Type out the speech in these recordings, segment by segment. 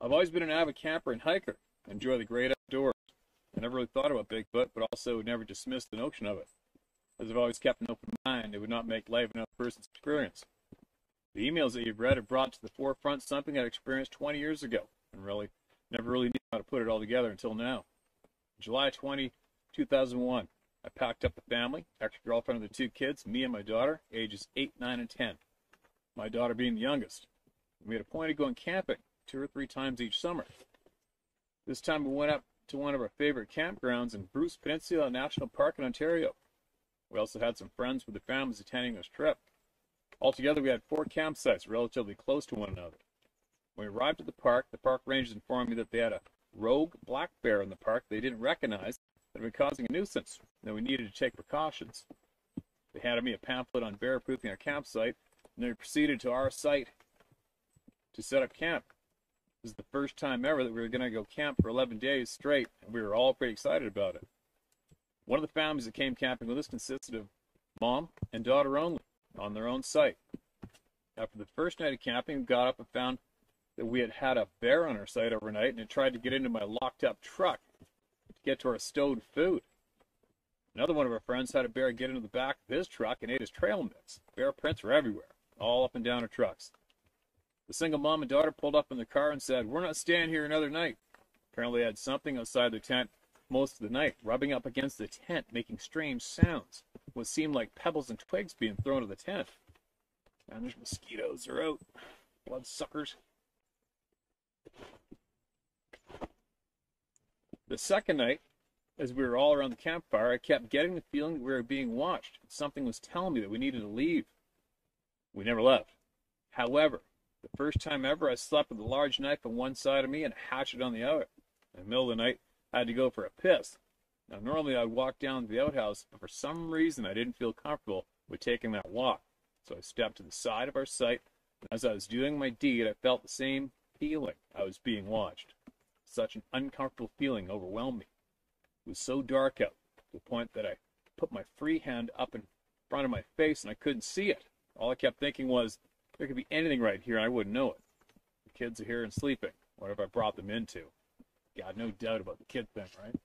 I've always been an avid camper and hiker. I enjoy the great outdoors. I never really thought about Bigfoot, but also never dismissed the notion of it. As I've always kept an open mind, it would not make life another person's experience. The emails that you've read have brought to the forefront something I experienced 20 years ago, and never really knew how to put it all together until now. July 20, 2001, I packed up the family, ex-girlfriend of the 2 kids, me and my daughter, ages 8, 9, and 10. My daughter being the youngest. We had a point of going camping 2 or 3 times each summer. This time we went up to one of our favorite campgrounds in Peninsula National Park in Ontario. We also had some friends with their families attending this trip. Altogether, we had 4 campsites relatively close to one another. When we arrived at the park rangers informed me that they had a rogue black bear in the park they didn't recognize that had been causing a nuisance, and that we needed to take precautions. They handed me a pamphlet on bear-proofing our campsite, and then we proceeded to our site to set up camp. This is the first time ever that we were going to go camp for 11 days straight, and we were all pretty excited about it. One of the families that came camping with us consisted of mom and daughter only, on their own site. After the first night of camping, we got up and found that we had a bear on our site overnight, and it tried to get into my locked-up truck to get to our stowed food. Another one of our friends had a bear get into the back of his truck and ate his trail mix. Bear prints were everywhere, all up and down our trucks. The single mom and daughter pulled up in the car and said, "We're not staying here another night." Apparently they had something outside their tent most of the night, rubbing up against the tent, making strange sounds, what seemed like pebbles and twigs being thrown at the tent. And there's mosquitoes, they're out. Bloodsuckers. The second night, as we were all around the campfire, I kept getting the feeling that we were being watched. Something was telling me that we needed to leave. We never left. However, the first time ever, I slept with a large knife on one side of me and a hatchet on the other. In the middle of the night, I had to go for a piss. Now, normally I would walk down to the outhouse, but for some reason I didn't feel comfortable with taking that walk. So I stepped to the side of our site, and as I was doing my deed, I felt the same feeling. I was being watched. Such an uncomfortable feeling overwhelmed me. It was so dark out, to the point that I put my free hand up in front of my face and I couldn't see it. All I kept thinking was, there could be anything right here and I wouldn't know it. The kids are here and sleeping. What have I brought them into? God, no doubt about the kid thing, right?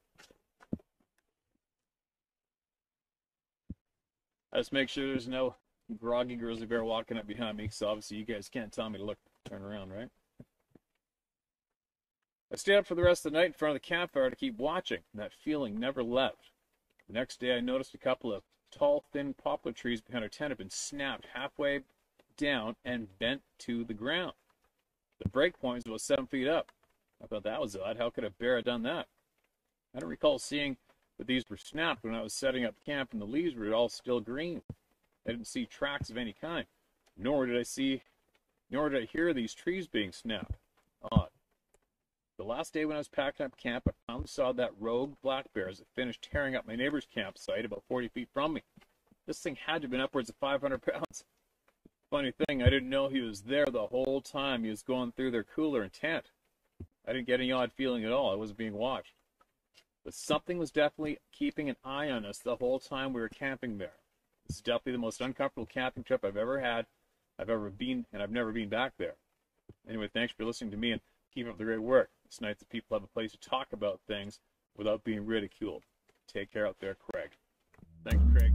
I just make sure there's no groggy grizzly bear walking up behind me, so obviously you guys can't tell me to turn around, right? I stayed up for the rest of the night in front of the campfire to keep watching, and that feeling never left. The next day I noticed a couple of tall, thin poplar trees behind our tent had been snapped halfway down and bent to the ground. The break point was about 7 feet up. I thought that was odd. How could a bear have done that? I don't recall seeing that these were snapped when I was setting up camp and the leaves were all still green. I didn't see tracks of any kind, nor did I hear these trees being snapped. Odd. The last day when I was packing up camp, I finally saw that rogue black bear as it finished tearing up my neighbor's campsite about 40 feet from me. This thing had to have been upwards of 500 pounds. Funny thing, I didn't know he was there the whole time he was going through their cooler and tent. I didn't get any odd feeling at all. I wasn't being watched. But something was definitely keeping an eye on us the whole time we were camping there. This is definitely the most uncomfortable camping trip I've ever had, I've ever been, and I've never been back there. Anyway, thanks for listening to me and keep up the great work. It's nice that people have a place to talk about things without being ridiculed. Take care out there, Craig. Thanks, Craig.